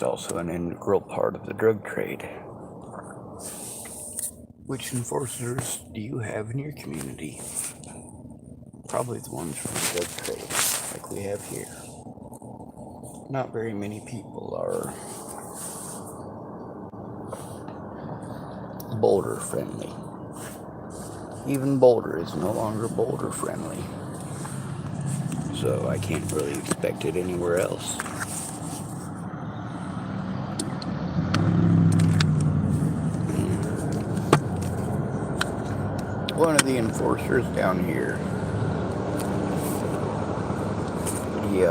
it's also an integral part of the drug trade. Which enforcers do you have in your community? Probably the ones from the drug trade, like we have here. Not very many people are Boulder friendly. Even Boulder is no longer Boulder friendly. So I can't really expect it anywhere else. One of the enforcers down here, he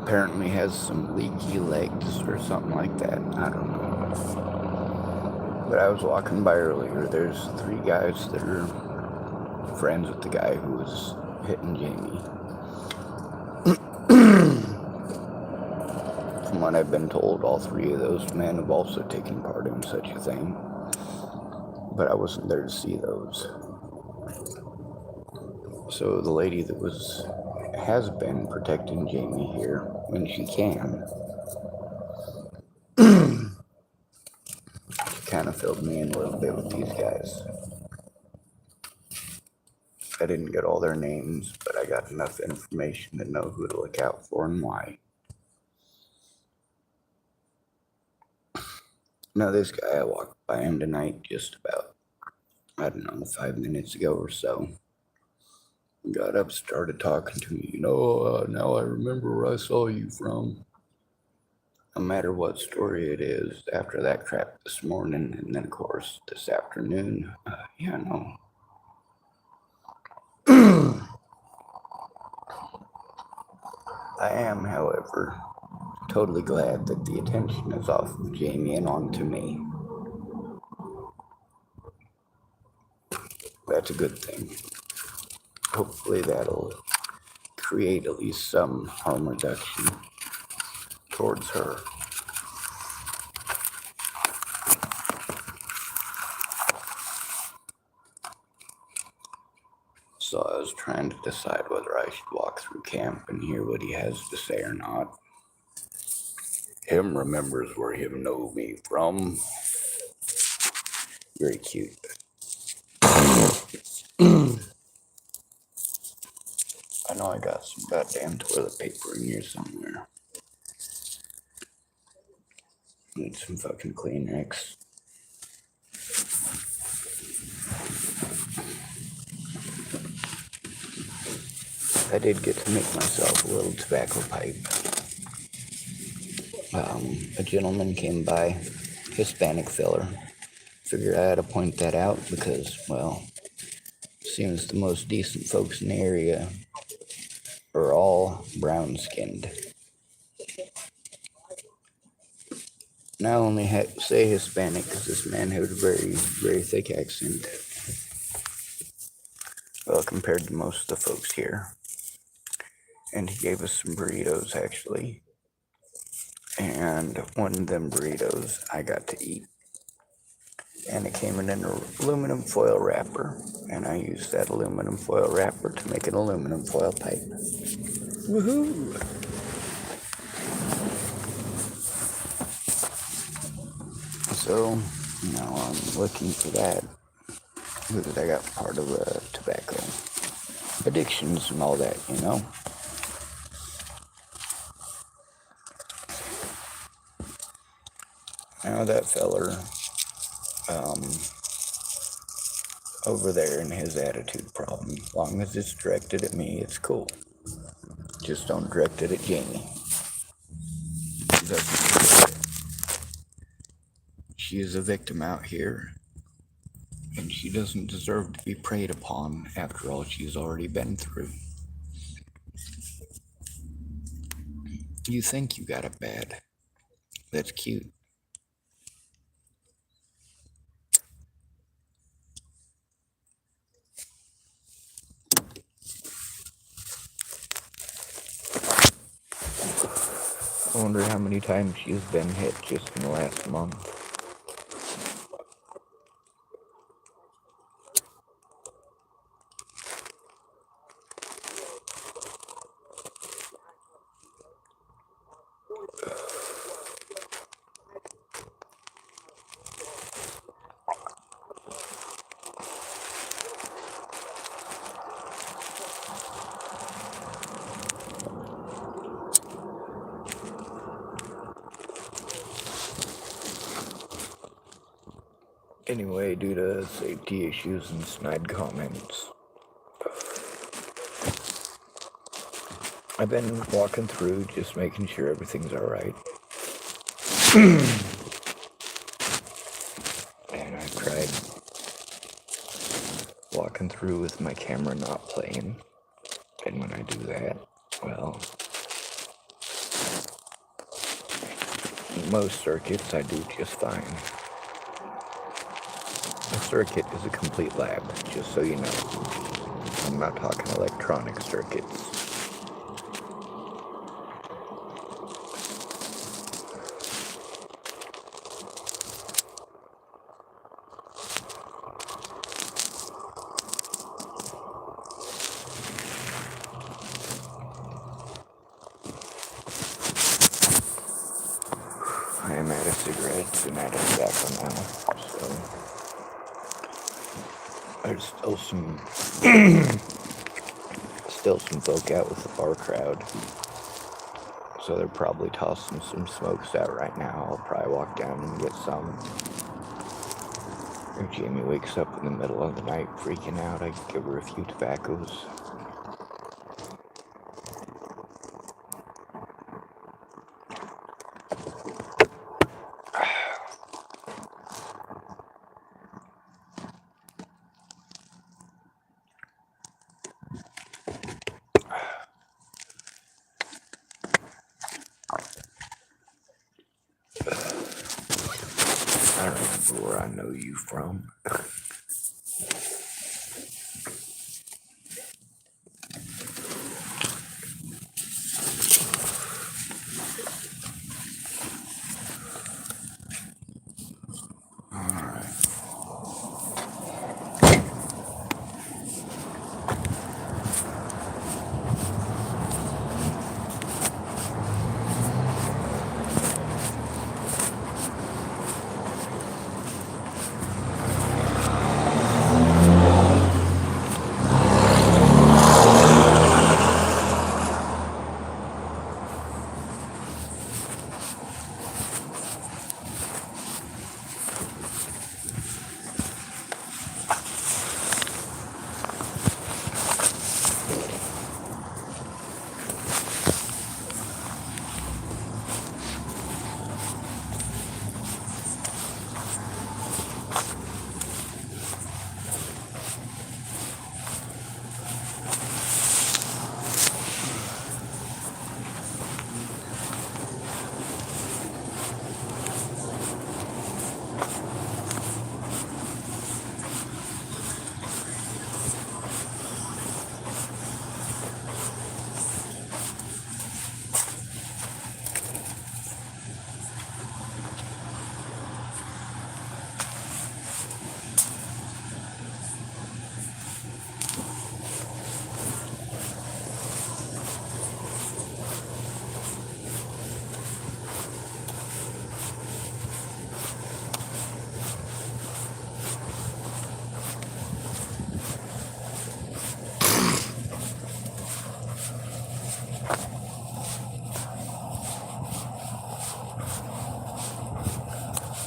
apparently has some leaky legs or something like that. I don't know. But I was walking by earlier. There's 3 guys that are friends with the guy who was hitting Jamie. From what I've been told, all 3 of those men have also taken part in such a thing. But I wasn't there to see those. So the lady that has been protecting Jamie here when she can, kind of filled me in a little bit with these guys. I didn't get all their names, but I got enough information to know who to look out for and why. Now this guy, I walked by him tonight just about, 5 minutes ago or so. Got up, started talking to me. Now I remember where I saw you from. No matter what story it is, after that crap this morning, and then of course this afternoon, I am, however, totally glad that the attention is off of Jamie and onto me. That's a good thing. Hopefully that'll create at least some harm reduction towards her. So I was trying to decide whether I should walk through camp and hear what he has to say or not. Him remembers where him know me from. Very cute. I know I got some goddamn toilet paper in here somewhere. Need some fucking Kleenex. I did get to make myself a little tobacco pipe. A gentleman came by, Hispanic filler. Figured I had to point that out because, well, seems the most decent folks in the area are all brown-skinned. And I only say Hispanic because this man had a very, very thick accent. Well, compared to most of the folks here. And he gave us some burritos, actually. And one of them burritos I got to eat. And it came in an aluminum foil wrapper. And I used that aluminum foil wrapper to make an aluminum foil pipe. Woohoo! So, now I'm looking for that. Because I got part of the tobacco addictions and all that, Now that feller, over there in his attitude problem, as long as it's directed at me, it's cool. Just don't direct it at Jamie. She is a victim out here, and she doesn't deserve to be preyed upon after all she's already been through. You think you got it bad. That's cute. I wonder how many times she's been hit just in the last month. Anyway, due to safety issues and snide comments, I've been walking through just making sure everything's alright. And I've tried walking through with my camera not playing. And when I do that, well, most circuits I do just fine. A circuit is a complete lab, just so you know. I'm not talking electronic circuits. I am out of cigarettes and out of tobacco now, so there's still some folk out with the bar crowd, so they're probably tossing some smokes out right now. I'll probably walk down and get some. If Jamie wakes up in the middle of the night freaking out, I can give her a few tobaccos. I don't remember where I know you from.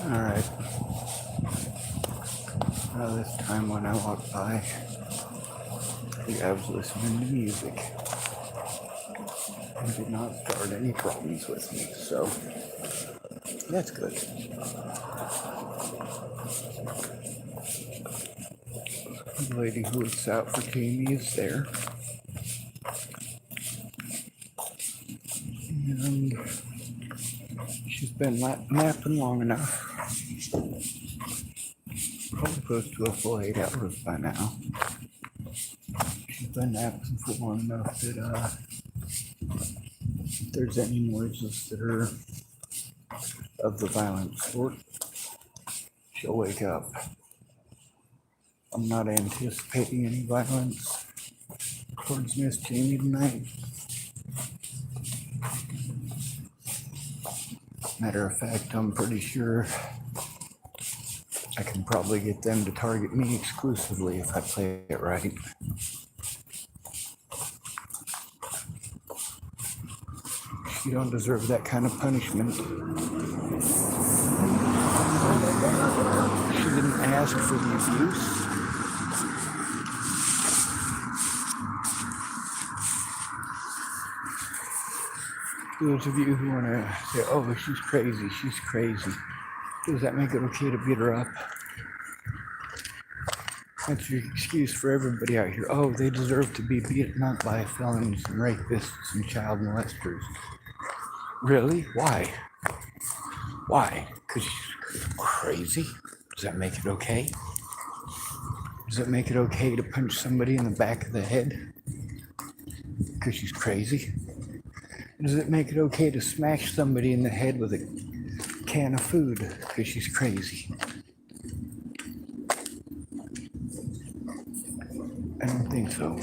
Alright. Now this time when I walked by, I was listening to music. It did not start any problems with me, so that's good. The lady who looks out for Jamie is there. And she's been napping long enough. Probably close to a full 8 hours by now. She's been napping for long enough that if there's any noises that are of the violent sort, she'll wake up. I'm not anticipating any violence towards Miss Jamie tonight. Matter of fact, I'm pretty sure I can probably get them to target me exclusively if I play it right. You don't deserve that kind of punishment. She didn't ask for the abuse. Those of you who want to say, oh, she's crazy. Does that make it okay to beat her up? That's your excuse for everybody out here. Oh, they deserve to be beaten up by felons and rapists and child molesters. Really? Why? Why? Because she's crazy? Does that make it okay? Does it make it okay to punch somebody in the back of the head? Because she's crazy? Does it make it okay to smash somebody in the head with a can of food because she's crazy? I don't think so.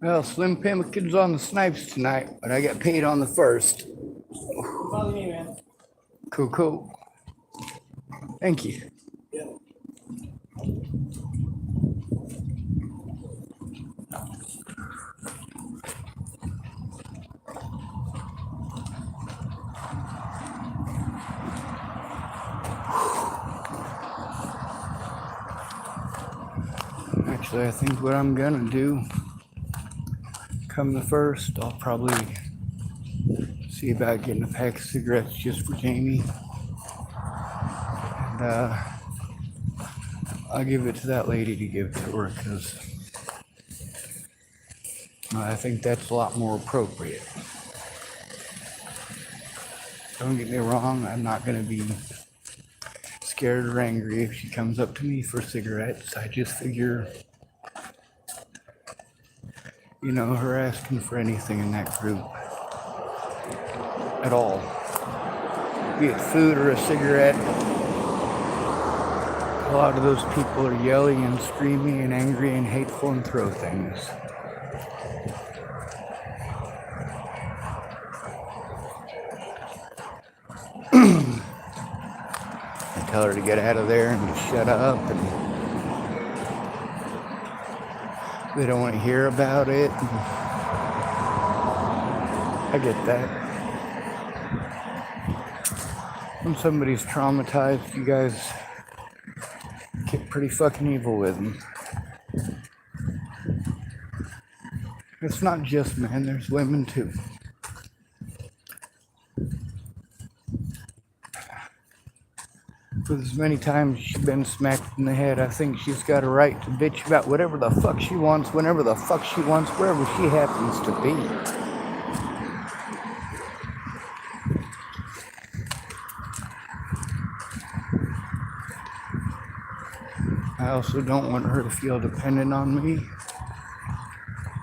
Well, Slim Pimpkin's on the snipes tonight, but I got paid on the first. Follow me, man. Cool. Thank you. Yeah. Actually, I think what I'm gonna do, come the first, I'll probably see about getting a pack of cigarettes just for Jamie. And I'll give it to that lady to give to her because I think that's a lot more appropriate. Don't get me wrong, I'm not going to be scared or angry if she comes up to me for cigarettes. I just figure, her asking for anything in that group at all, be it food or a cigarette, a lot of those people are yelling and screaming and angry and hateful and throw things. I tell her to get out of there and to shut up, and they don't want to hear about it. I get that. When somebody's traumatized, you guys get pretty fucking evil with them. It's not just men, there's women too. With as many times she's been smacked in the head, I think she's got a right to bitch about whatever the fuck she wants, whenever the fuck she wants, wherever she happens to be. I also don't want her to feel dependent on me.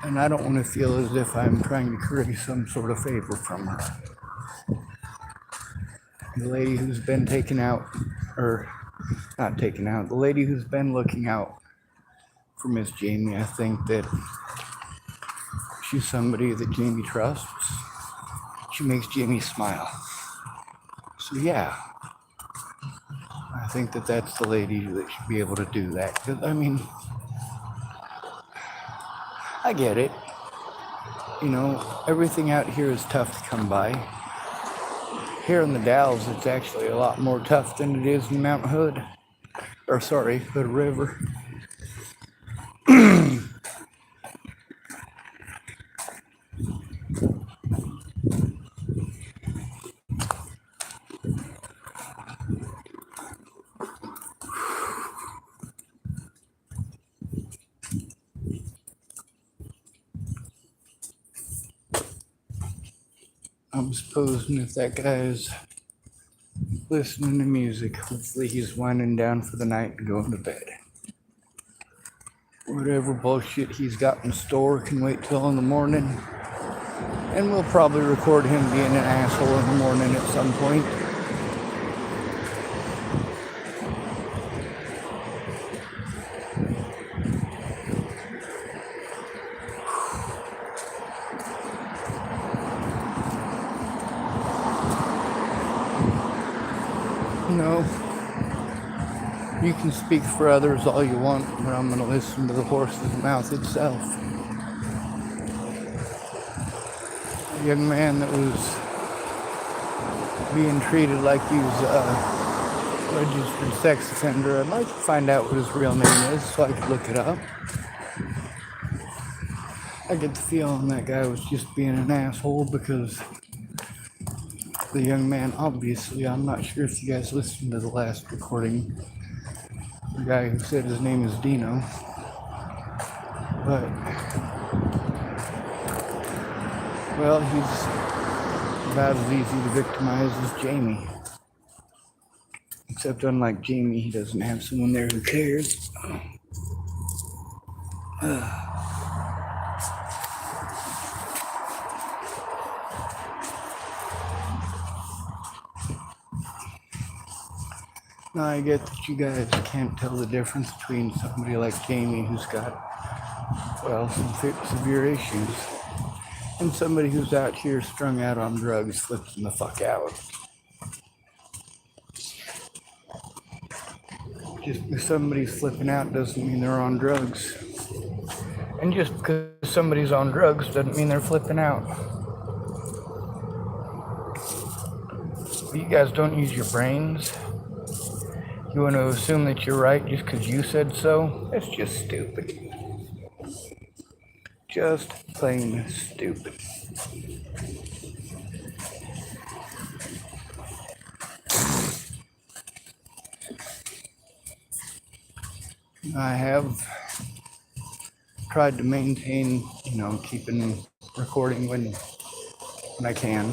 And I don't want to feel as if I'm trying to curry some sort of favor from her. The lady who's been taken out, or not taken out, the lady who's been looking out for Miss Jamie, I think that she's somebody that Jamie trusts. She makes Jamie smile. So yeah, I think that that's the lady that should be able to do that. 'Cause, I get it. Everything out here is tough to come by. Here in the Dalles, it's actually a lot more tough than it is in Mount Hood. Hood River. I'm supposing if that guy's listening to music, hopefully he's winding down for the night and going to bed. Whatever bullshit he's got in store can wait till in the morning. And we'll probably record him being an asshole in the morning at some point. You know, you can speak for others all you want, but I'm going to listen to the horse's mouth itself. A young man that was being treated like he was a registered sex offender. I'd like to find out what his real name is so I could look it up. I get the feeling that guy was just being an asshole because the young man, obviously, I'm not sure if you guys listened to the last recording, the guy who said his name is Dino, but, well, he's about as easy to victimize as Jamie. Except unlike Jamie, he doesn't have someone there who cares. Now I get that you guys can't tell the difference between somebody like Jamie who's got, well, some severe issues and somebody who's out here strung out on drugs flipping the fuck out. Just because somebody's flipping out doesn't mean they're on drugs. And just because somebody's on drugs doesn't mean they're flipping out. You guys don't use your brains. You want to assume that you're right just because you said so? That's just stupid. Just plain stupid. I have tried to maintain, keeping recording when I can,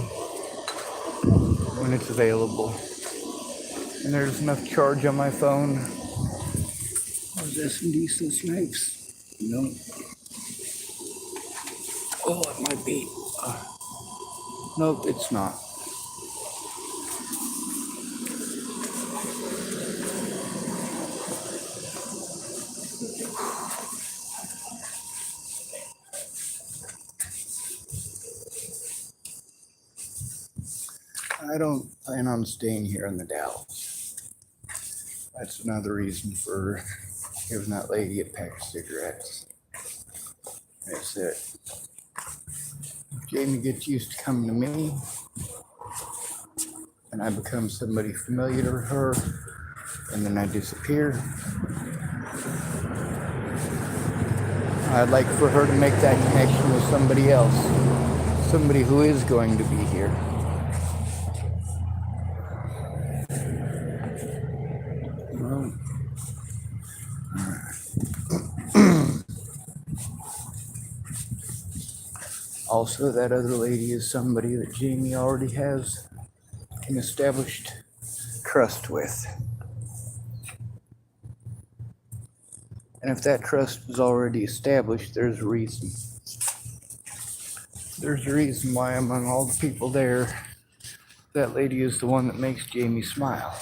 when it's available. And there's enough charge on my phone. Was there some decent snipes? No. Oh, it might be. Nope, it's not. I don't plan on staying here in the Dalles. That's another reason for giving that lady a pack of cigarettes. That's it. If Jamie gets used to coming to me, and I become somebody familiar to her, and then I disappear, I'd like for her to make that connection with somebody else, somebody who is going to be here. Well, also, that other lady is somebody that Jamie already has an established trust with. And if that trust is already established, there's a reason. There's a reason why among all the people there, that lady is the one that makes Jamie smile.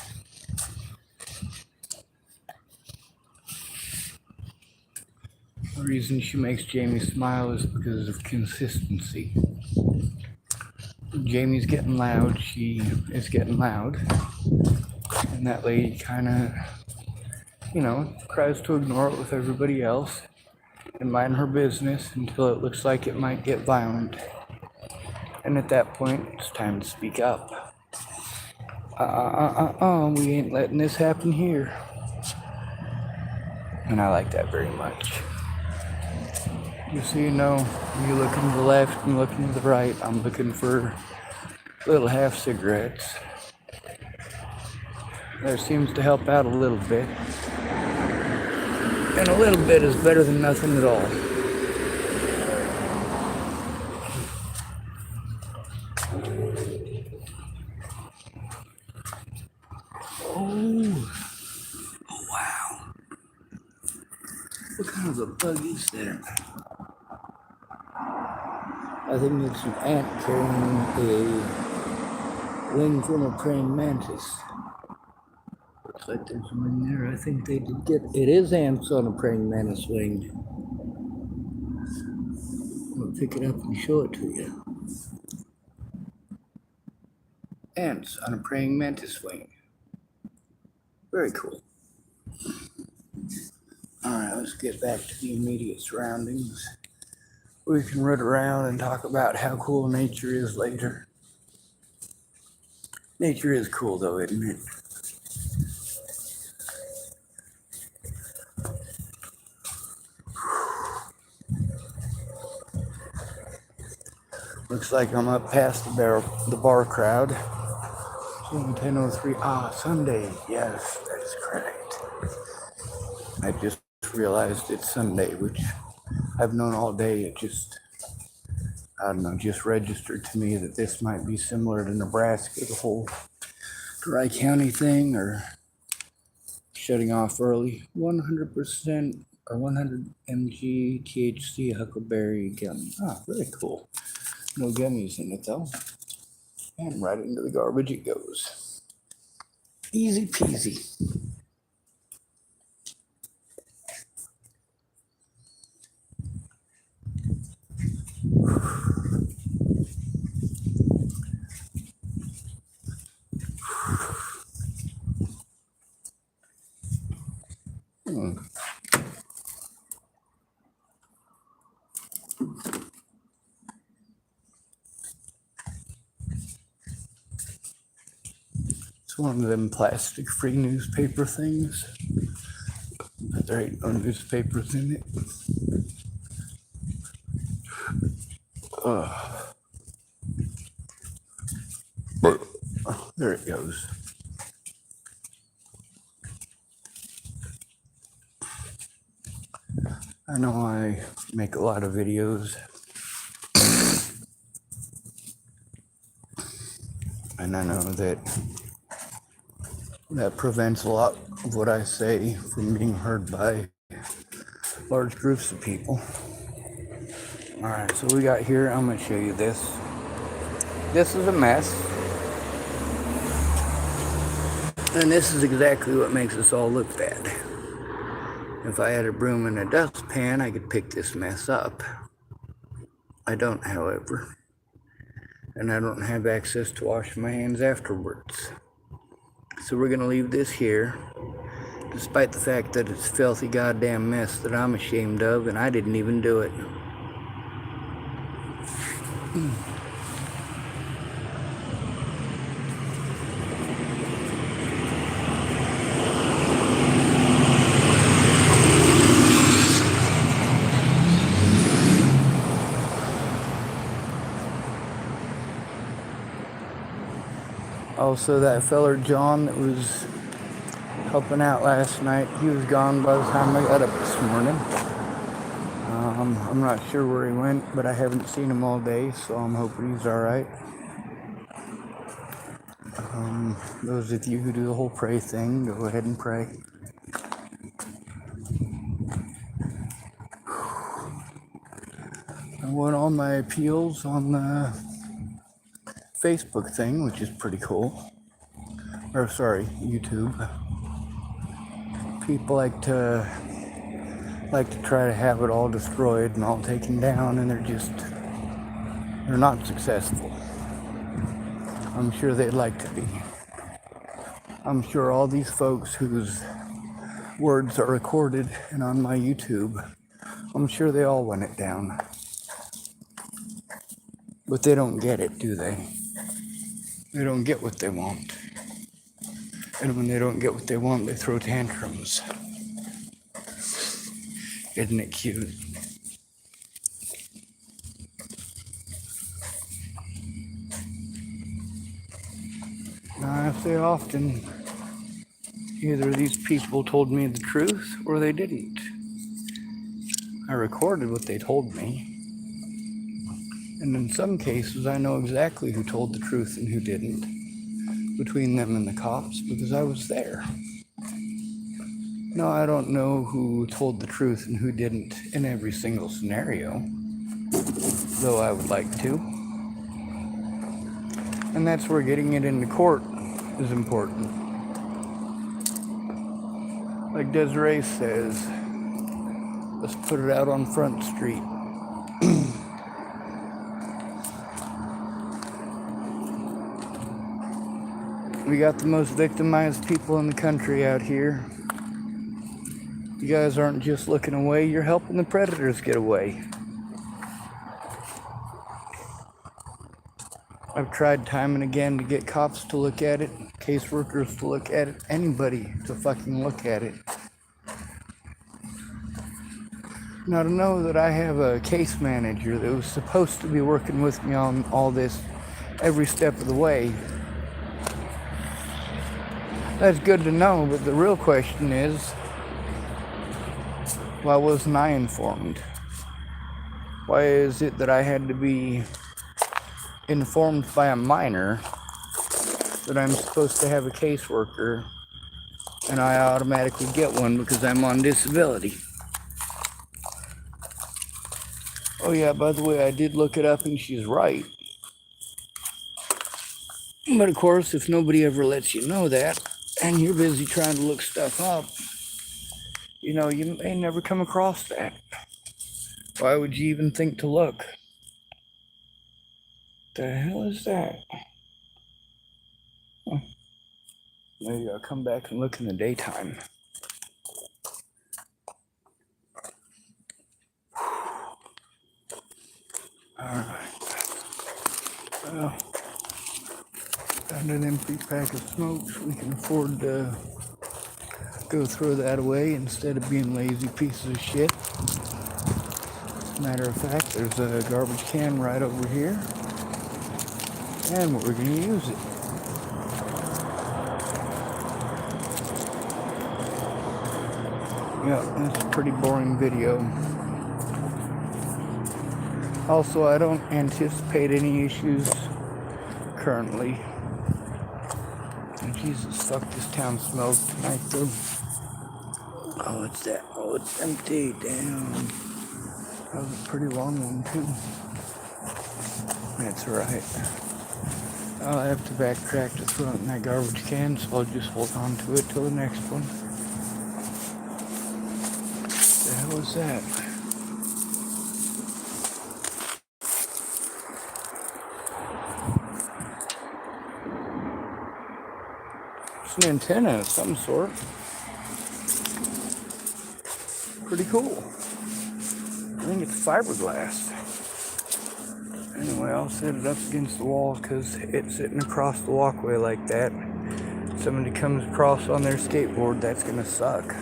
The reason she makes Jamie smile is because of consistency. Jamie's getting loud, she is getting loud, and that lady kind of, tries to ignore it with everybody else and mind her business until it looks like it might get violent. And at that point, it's time to speak up. We ain't letting this happen here. And I like that very much. Just so you know, you looking to the left and looking to the right, I'm looking for little half cigarettes. That seems to help out a little bit. And a little bit is better than nothing at all. Oh, wow. What kind of a bug is that? I think it's an ant carrying a wing from a praying mantis. Looks like there's a wing there. I think they did get it. Is ants on a praying mantis wing. I'll pick it up and show it to you. Ants on a praying mantis wing. Very cool. All right, let's get back to the immediate surroundings. We can run around and talk about how cool nature is later. Nature is cool though, isn't it? Looks like I'm up past the bar crowd. 10:03. Ah, Sunday. Yes, that's correct. I just realized it's Sunday, which I've known all day. It just, I don't know, just registered to me that this might be similar to Nebraska, the whole dry county thing, or shutting off early. 100% or 100 mg THC huckleberry gummy. Ah, really cool. No gummies in it though. And right into the garbage it goes. Easy peasy. It's one of them plastic-free newspaper things, but there ain't no newspapers in it. There it goes. I know I make a lot of videos, and I know that prevents a lot of what I say from being heard by large groups of people. All right, so we got here, I'm gonna show you this. This is a mess. And this is exactly what makes us all look bad. If I had a broom and a dustpan, I could pick this mess up. I don't, however. And I don't have access to wash my hands afterwards. So we're gonna leave this here, despite the fact that it's a filthy goddamn mess that I'm ashamed of, and I didn't even do it. Also, that feller John that was helping out last night, he was gone by the time I got up this morning. I'm not sure where he went, but I haven't seen him all day, so I'm hoping he's alright. Those of you who do the whole pray thing, go ahead and pray. I won all my appeals on the Facebook thing, which is pretty cool. Or sorry, YouTube. People like to try to have it all destroyed and all taken down, and they're not successful. I'm sure they'd like to be. I'm sure all these folks whose words are recorded and on my YouTube, I'm sure they all want it down. But they don't get it, do they? They don't get what they want. And when they don't get what they want, they throw tantrums. Isn't it cute? Now, I say often, either these people told me the truth or they didn't. I recorded what they told me. And in some cases, I know exactly who told the truth and who didn't, between them and the cops, because I was there. No, I don't know who told the truth and who didn't in every single scenario, though I would like to. And that's where getting it into court is important. Like Desiree says, let's put it out on Front Street. We got the most victimized people in the country out here. You guys aren't just looking away, you're helping the predators get away. I've tried time and again to get cops to look at it, caseworkers to look at it, anybody to fucking look at it. Now, to know that I have a case manager that was supposed to be working with me on all this every step of the way, that's good to know, but the real question is, why wasn't I informed? Why is it that I had to be informed by a minor that I'm supposed to have a caseworker and I automatically get one because I'm on disability? Oh yeah, by the way, I did look it up and she's right. But of course, if nobody ever lets you know that, and you're busy trying to look stuff up, you know, you may never come across that. Why would you even think to look? The hell is that? Huh. Maybe I'll come back and look in the daytime. Alright. Well, found an empty pack of smokes. We can afford to go throw that away instead of being lazy pieces of shit. Matter of fact, there's a garbage can right over here, and we're going to use it. Yeah, that's a pretty boring video. Also, I don't anticipate any issues currently. And Jesus, fuck, this town smells tonight though. Oh, it's that. Oh, it's empty. Damn. That was a pretty long one too. That's alright. I'll have to backtrack to throw it in that garbage can, so I'll just hold on to it till the next one. What the hell is that? It's an antenna of some sort. Pretty cool. I think it's fiberglass. Anyway, I'll set it up against the wall because it's sitting across the walkway like that. Somebody comes across on their skateboard, that's gonna suck.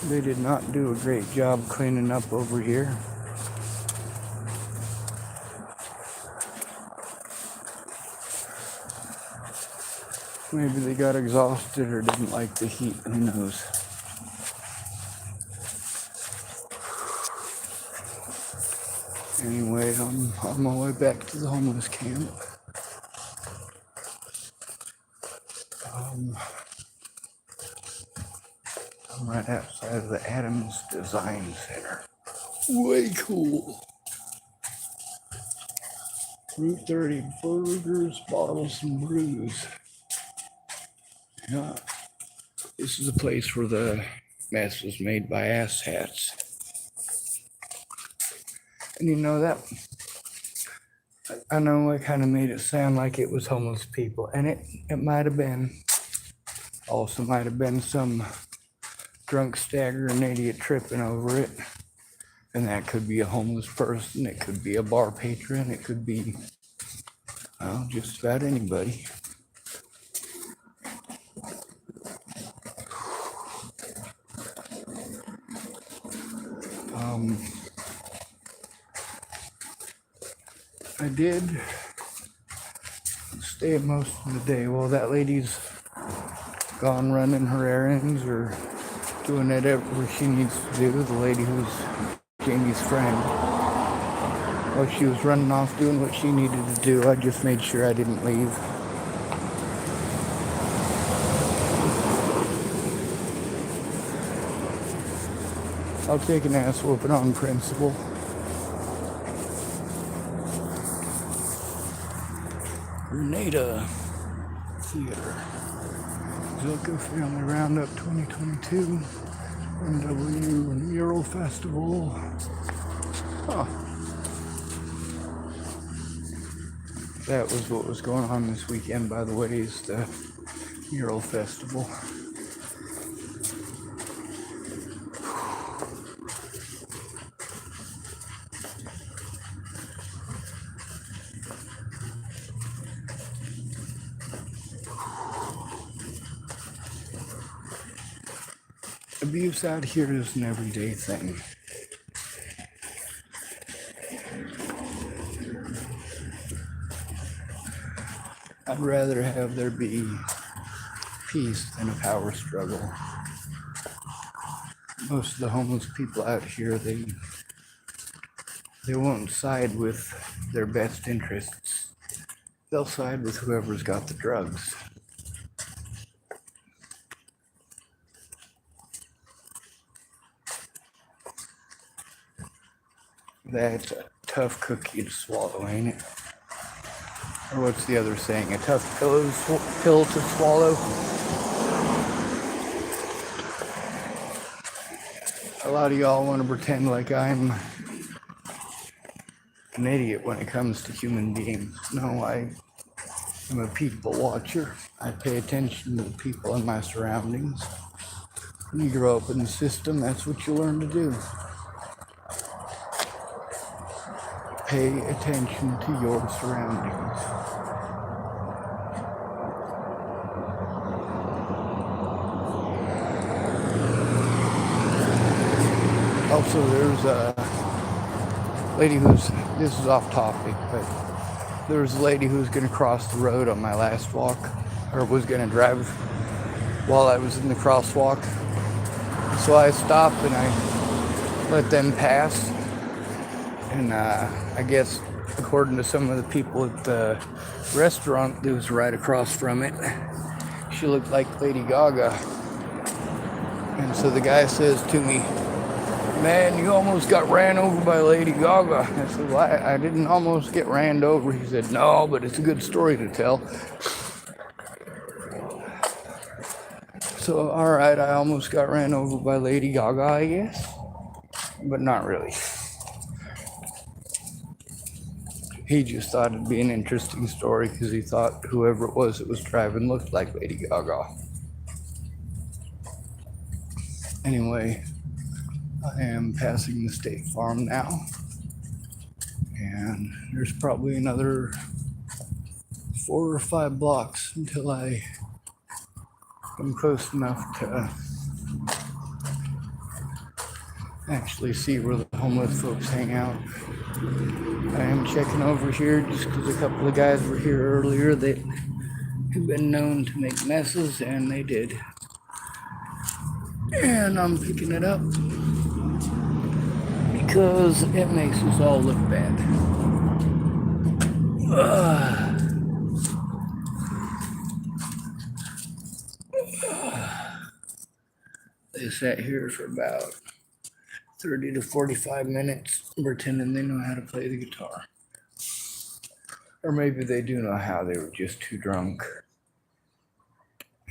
They did not do a great job cleaning up over here. Maybe they got exhausted or didn't like the heat, who knows. Anyway, I'm on my way back to the homeless camp. I'm right outside of the Adams Design Center. Way cool. Route 30 burgers, bottles, and brews. Yeah, this is a place where the mess was made by asshats. And you know that, I know I kind of made it sound like it was homeless people, and it might have been. Also might have been some drunk staggering idiot tripping over it. And that could be a homeless person, it could be a bar patron, it could be, well, just about anybody. I did stay most of the day while that lady's gone running her errands or doing whatever she needs to do. The lady who's Jamie's friend. While she was running off doing what she needed to do, I just made sure I didn't leave. I'll take an ass whooping on principle. Grenada Theater. Zilka Family Roundup 2022. MW Mural Festival. Huh. That was what was going on this weekend, by the way, is the mural festival. Abuse out here is an everyday thing. I'd rather have there be peace than a power struggle. Most of the homeless people out here, they won't side with their best interests. They'll side with whoever's got the drugs. That's a tough cookie to swallow, ain't it? Or what's the other saying? A tough pill to swallow? A lot of y'all want to pretend like I'm an idiot when it comes to human beings. No, I'm a people watcher. I pay attention to the people in my surroundings. When you grow up in the system, that's what you learn to do. Pay attention to your surroundings. Also, there's a lady this is off topic, but there was a lady who was going to cross the road on my last walk, or was going to drive while I was in the crosswalk. So I stopped and I let them pass. And I guess, according to some of the people at the restaurant that was right across from it, she looked like Lady Gaga. And so the guy says to me, "Man, you almost got ran over by Lady Gaga." I said, "Well, I didn't almost get ran over." He said, "No, but it's a good story to tell." So, all right, I almost got ran over by Lady Gaga, I guess. But not really. He just thought it'd be an interesting story because he thought whoever it was that was driving looked like Lady Gaga. Anyway, I am passing the State Farm now. And there's probably another 4 or 5 blocks until I am close enough to actually see where the homeless folks hang out. I am checking over here just because a couple of guys were here earlier that have been known to make messes, and they did. And I'm picking it up because it makes us all look bad. They sat here for about 30 to 45 minutes pretending they know how to play the guitar. Or maybe they do know how, they were just too drunk.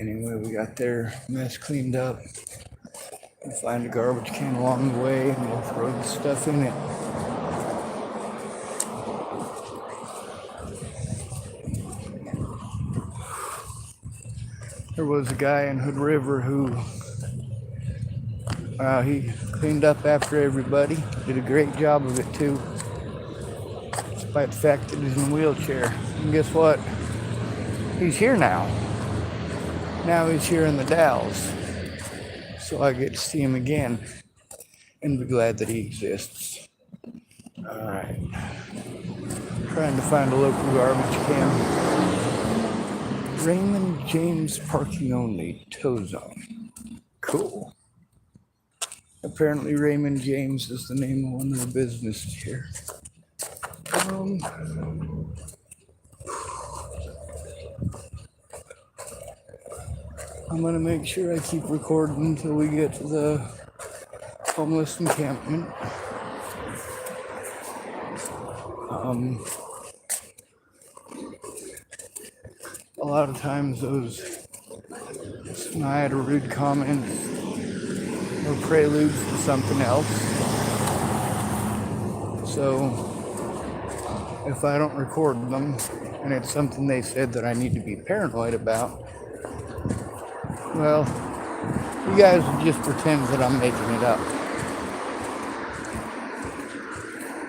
Anyway, we got their mess cleaned up. We'll find a garbage can along the way and we'll throw the stuff in it. There was a guy in Hood River who he cleaned up after everybody. Did a great job of it too, despite the fact that he's in a wheelchair. And guess what? He's here now. Now he's here in the Dalles. So I get to see him again and be glad that he exists. Alright. Trying to find a local garbage can. Raymond James parking only, tow zone. Cool. Apparently Raymond James is the name of one of the businesses here. I'm gonna make sure I keep recording until we get to the homeless encampment. A lot of times those snide or rude comments or preludes to something else. So if I don't record them and it's something they said that I need to be paranoid about, well, you guys would just pretend that I'm making it up.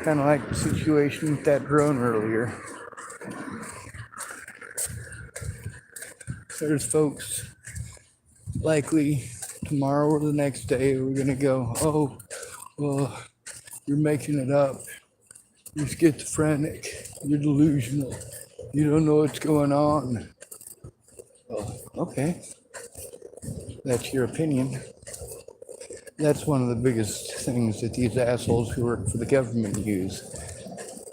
Kind of like the situation with that drone earlier. There's folks likely tomorrow or the next day we're gonna go, oh, well, you're making it up. You're schizophrenic. You're delusional. You don't know what's going on. Well, okay. That's your opinion. That's one of the biggest things that these assholes who work for the government use.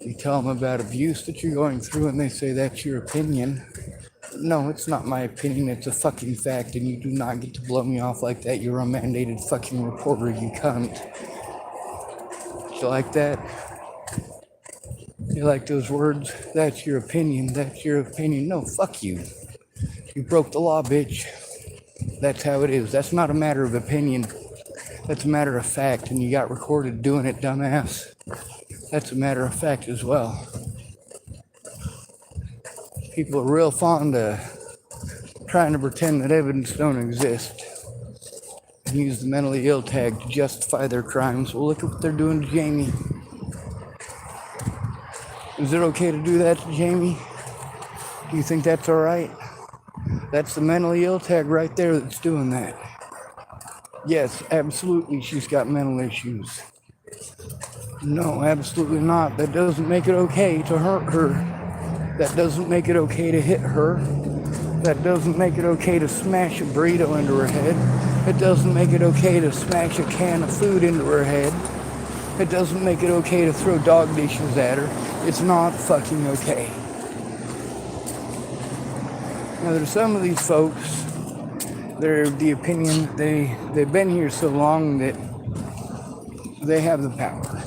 You tell them about abuse that you're going through and they say that's your opinion. No, it's not my opinion. It's a fucking fact, and you do not get to blow me off like that. You're a mandated fucking reporter, you cunt. You like that? You like those words? That's your opinion. That's your opinion. No, fuck you. You broke the law, bitch. That's how it is. That's not a matter of opinion. That's a matter of fact, and you got recorded doing it, dumbass. That's a matter of fact as well. People are real fond of trying to pretend that evidence don't exist and use the mentally ill tag to justify their crimes. Well, look at what they're doing to Jamie. Is it okay to do that to Jamie? Do you think that's all right? That's the mentally ill tag right there that's doing that. Yes, absolutely, she's got mental issues. No, absolutely not. That doesn't make it okay to hurt her. That doesn't make it okay to hit her. That doesn't make it okay to smash a burrito into her head. It doesn't make it okay to smash a can of food into her head. It doesn't make it okay to throw dog dishes at her. It's not fucking okay. Now there's some of these folks, they're of the opinion they've been here so long that they have the power.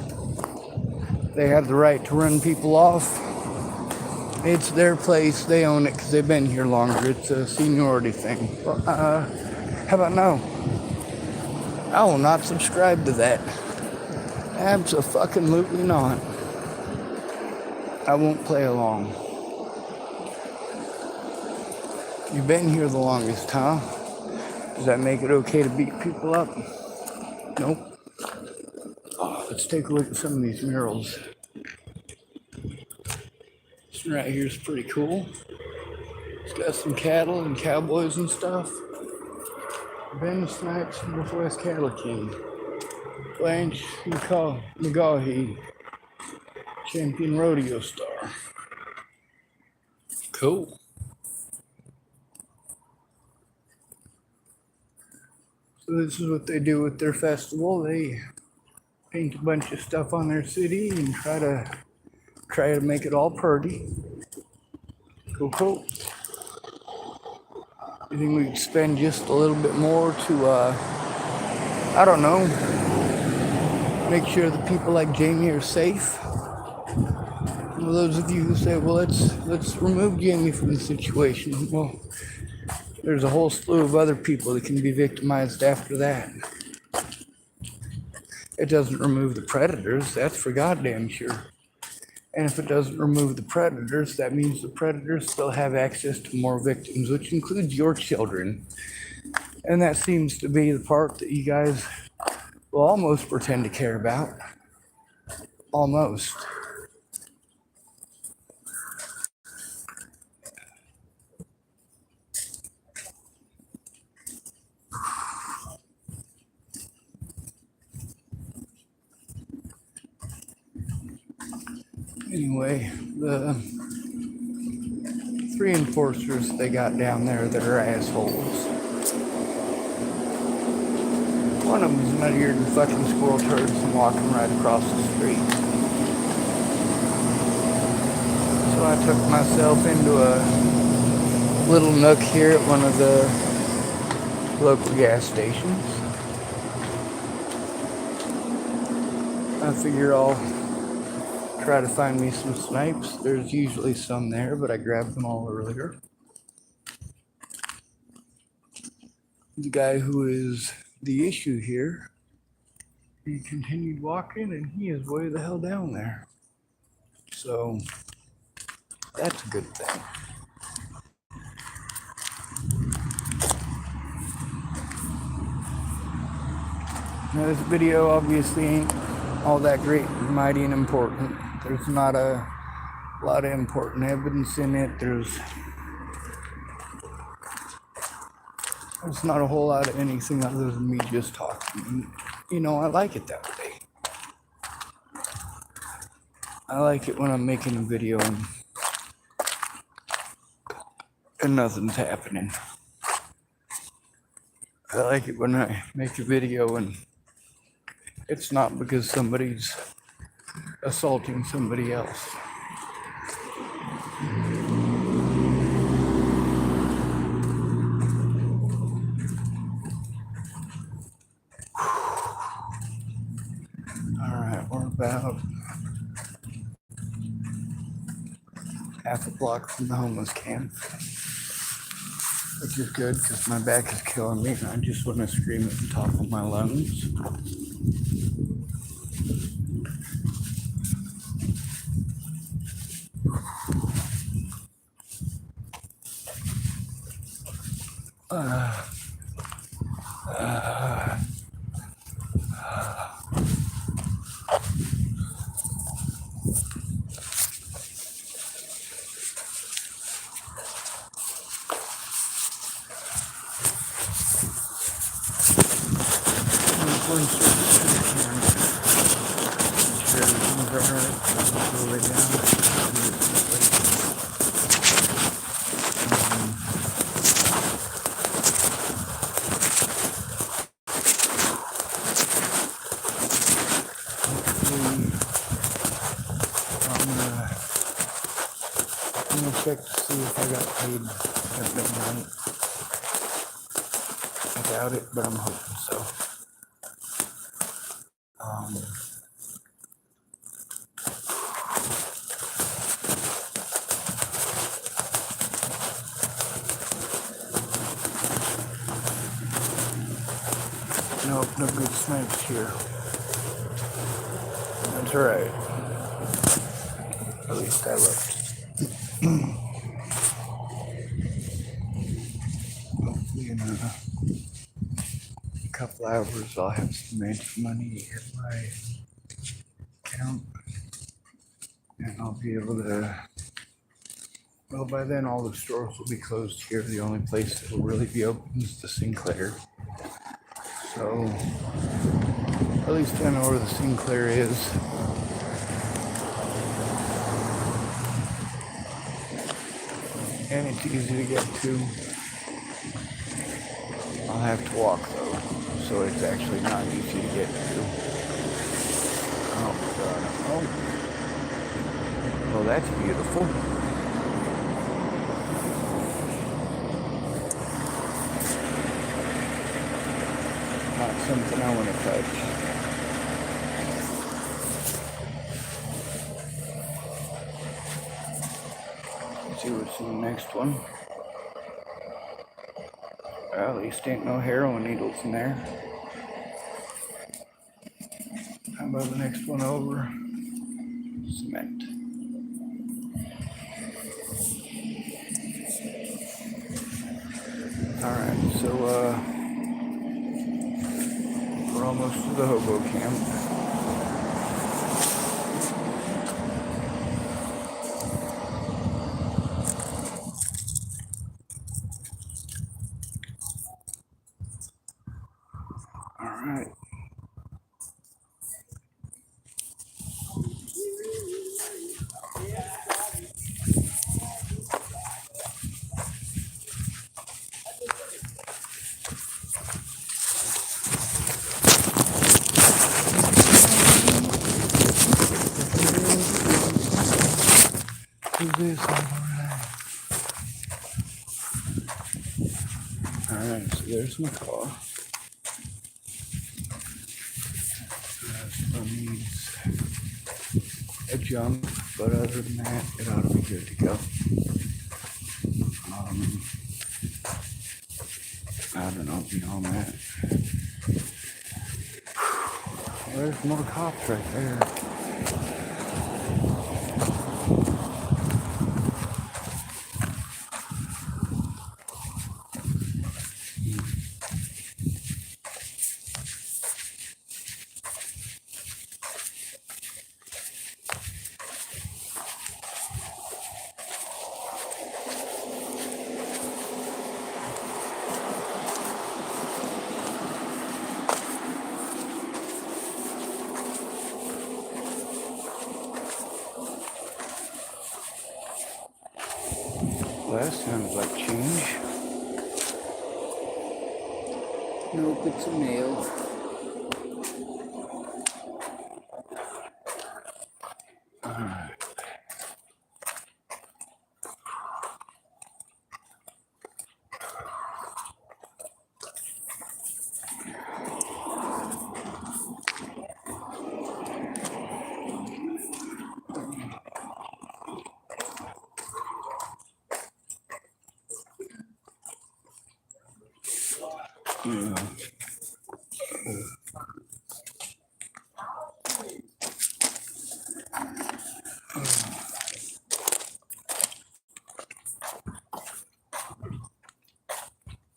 They have the right to run people off. It's their place, they own it because they've been here longer. It's a seniority thing. Well, how about no? I will not subscribe to that. Abso-fucking-lutely not. I won't play along. You've been here the longest, huh? Does that make it okay to beat people up? Nope. Oh, let's take a look at some of these murals. This one right here is pretty cool. It's got some cattle and cowboys and stuff. Ben the Snipes, Northwest Cattle King. Blanche McGaughey, champion rodeo star. Cool. So this is what they do with their festival. They paint a bunch of stuff on their city and try to make it all pretty. Cool. You think we could spend just a little bit more to, I don't know, make sure the people like Jamie are safe? Well, those of you who say, well, let's remove Jamie from the situation. Well, there's a whole slew of other people that can be victimized after that. It doesn't remove the predators, that's for goddamn sure. And if it doesn't remove the predators, that means the predators still have access to more victims, which includes your children. And that seems to be the part that you guys will almost pretend to care about. Almost. Anyway, the 3 enforcers they got down there that are assholes. One of them's nuttier than fucking squirrel turds and walking right across the street. So I took myself into a little nook here at one of the local gas stations. I figure I'll try to find me some snipes. There's usually some there, but I grabbed them all earlier. The guy who is the issue here, he continued walking and he is way the hell down there. So that's a good thing. Now, this video obviously ain't all that great, mighty, and important. There's not a lot of important evidence in it. There's not a whole lot of anything other than me just talking. You know, I like it that way. I like it when I'm making a video and nothing's happening. I like it when I make a video and it's not because somebody's assaulting somebody else. Alright, we're about half a block from the homeless camp, which is good because my back is killing me and I just want to scream at the top of my lungs. I'm gonna check to see if I got paid at midnight. I doubt it, but I'm hoping so. Nope, no good snipes here. That's alright. At least I looked. Hopefully in a couple hours I'll have some magic money in my account. And I'll be able to, well, by then all the stores will be closed here. The only place that will really be open is the Sinclair. So, at least I know where the Sinclair is. And it's easy to get to. I'll have to walk though, so it's actually not easy to get to. Oh my god. Oh. Well, that's beautiful. Not something I want to touch. Let's see what's in the next one. Well, at least ain't no heroin needles in there. How about the next one over? Cement. Alright, so we're almost to the hobo camp. Alright. Who's this? Alright, so there's my car. That needs a jump, but other than that, it ought to be good to go. I don't know beyond that. There's more cops right there. Well, that sounds like change. Nope, it's a male.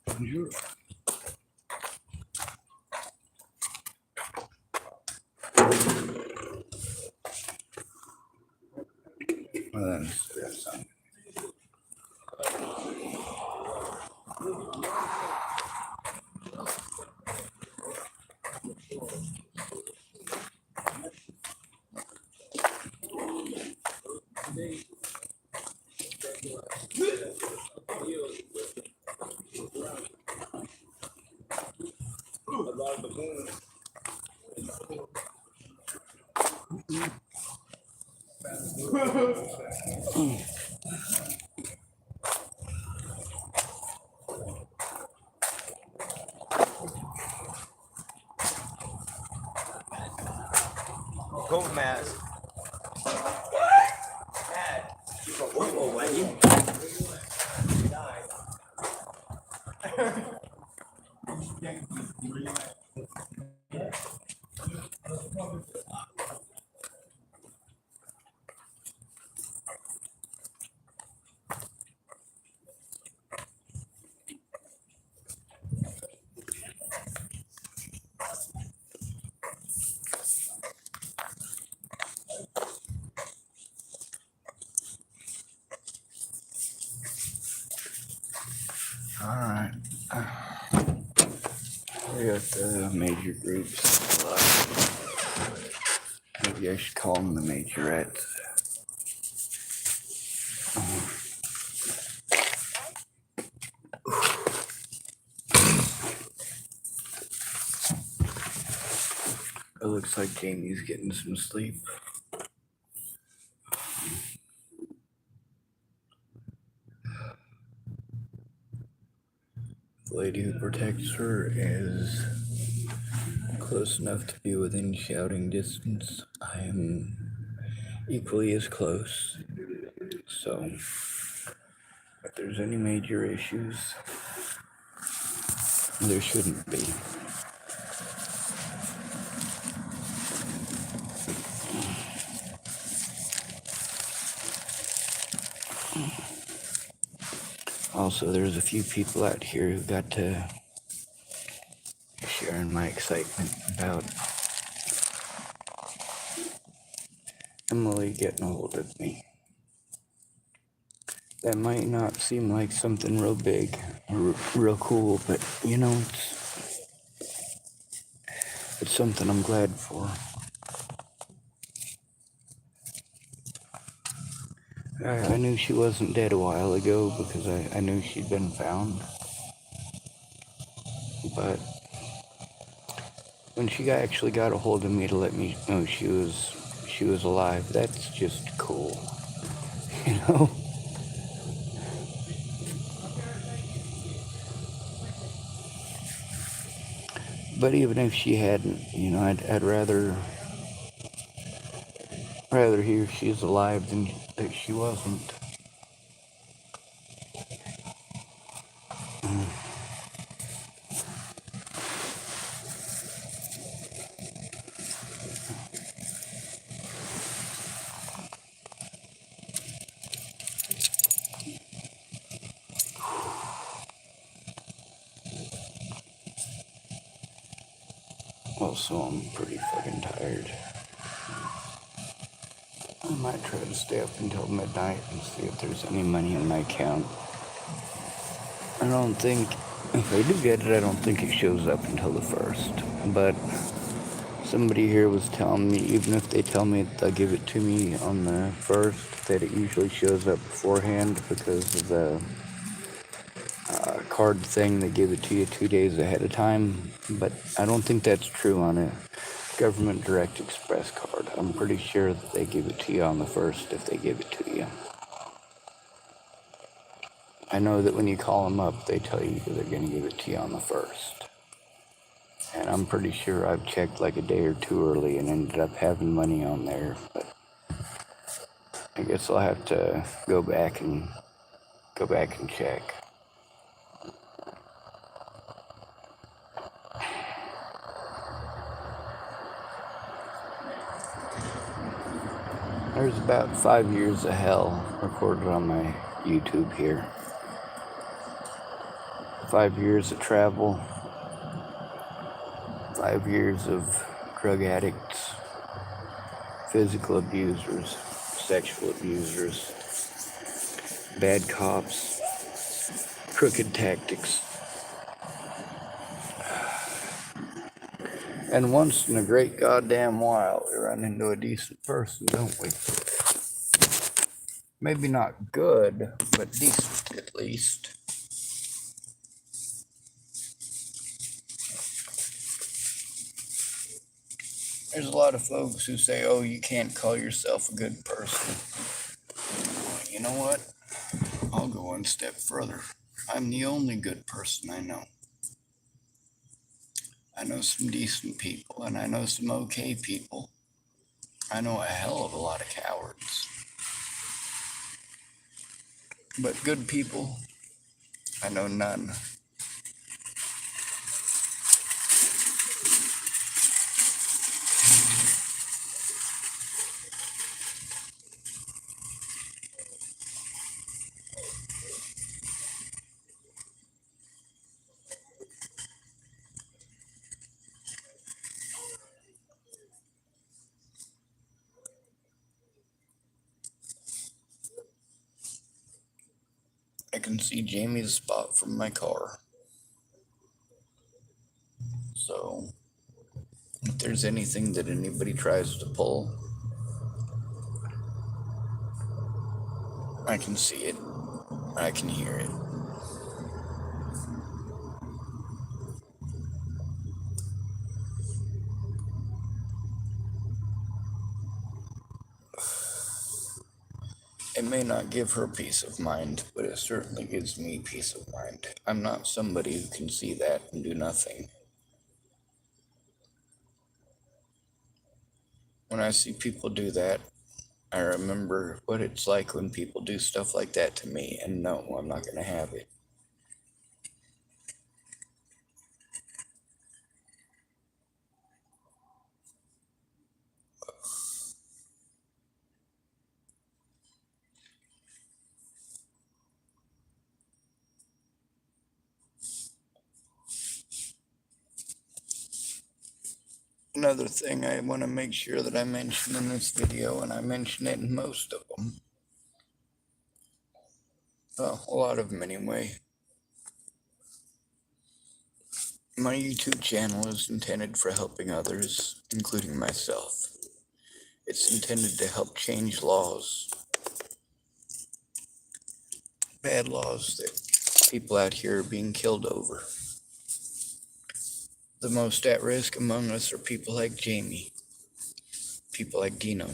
Bonjour. Well, that's something. Cold mask. All right. We got the major groups. Maybe I should call them the majorettes. It looks like Jamie's getting some sleep. The lady who protects her is close enough to be within shouting distance. I am equally as close. So, if there's any major issues, there shouldn't be. Also, there's a few people out here who got to sharing my excitement about Emily getting a hold of me. That might not seem like something real big or real cool, but you know, it's something I'm glad for. I knew she wasn't dead a while ago because I knew she'd been found. But when she actually got a hold of me to let me know she was alive, that's just cool. You know? But even if she hadn't, you know, I'd rather hear she's alive than that she wasn't. Also, I'm pretty fucking tired. I might try to stay up until midnight and see if there's any money in my account. I don't think, if I do get it, I don't think it shows up until the 1st. But Somebody here was telling me, even if they tell me they'll give it to me on the 1st, that it usually shows up beforehand because of the card thing. They give it to you 2 days ahead of time, but I don't think that's true on a government direct express card. I'm pretty sure that they give it to you on the 1st if they give it to you. I know that when you call them up, they tell you they're going to give it to you on the 1st. And I'm pretty sure I've checked like a day or two early and ended up having money on there, but I guess I'll have to go back and check. There's about 5 years of hell recorded on my YouTube here. 5 years of travel, 5 years of drug addicts, physical abusers, sexual abusers, bad cops, crooked tactics. And once in a great goddamn while, we run into a decent person, don't we? Maybe not good, but decent at least. There's a lot of folks who say, oh, you can't call yourself a good person. Well, you know what? I'll go one step further. I'm the only good person I know. I know some decent people, and I know some okay people. I know a hell of a lot of cowards. But good people, I know none. I can see Jamie's spot from my car. So, if there's anything that anybody tries to pull, I can see it. I can hear it. It may not give her peace of mind, but it certainly gives me peace of mind. I'm not somebody who can see that and do nothing. When I see people do that, I remember what it's like when people do stuff like that to me, and no, I'm not going to have it. Another thing I want to make sure that I mention in this video, and I mention it in most of them, well, a lot of them anyway. My YouTube channel is intended for helping others, including myself. It's intended to help change laws, bad laws that people out here are being killed over. The most at risk among us are people like Jamie, people like Dino.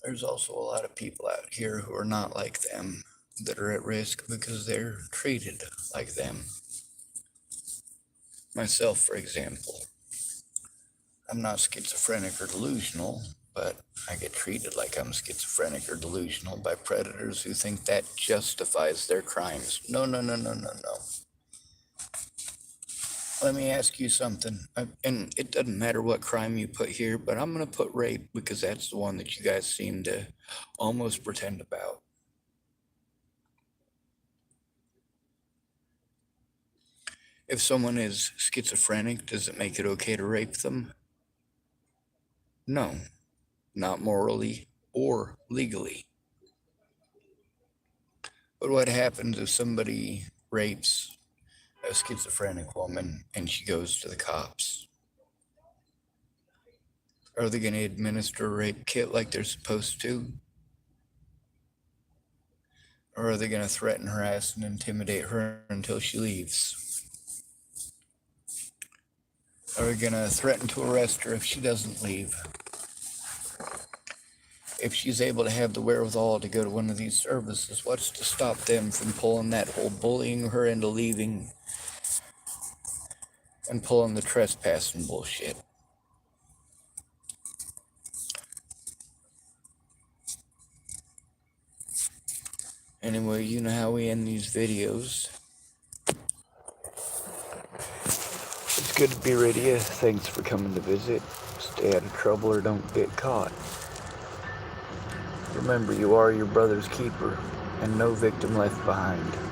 There's also a lot of people out here who are not like them that are at risk because they're treated like them. Myself, for example, I'm not schizophrenic or delusional, but I get treated like I'm schizophrenic or delusional by predators who think that justifies their crimes. No, no, no, no, no, no. Let me ask you something, and it doesn't matter what crime you put here, but I'm going to put rape because that's the one that you guys seem to almost pretend about. If someone is schizophrenic, does it make it okay to rape them? No, not morally or legally. But what happens if somebody rapes a schizophrenic woman and she goes to the cops? Are they going to administer a rape kit like they're supposed to? Or are they going to threaten, harass, and intimidate her until she leaves? Are they going to threaten to arrest her if she doesn't leave? If she's able to have the wherewithal to go to one of these services, what's to stop them from pulling that whole bullying her into leaving and pulling the trespassing bullshit? Anyway, you know how we end these videos. It's good to be with you. Thanks for coming to visit. Stay out of trouble or don't get caught. Remember, you are your brother's keeper, and no victim left behind.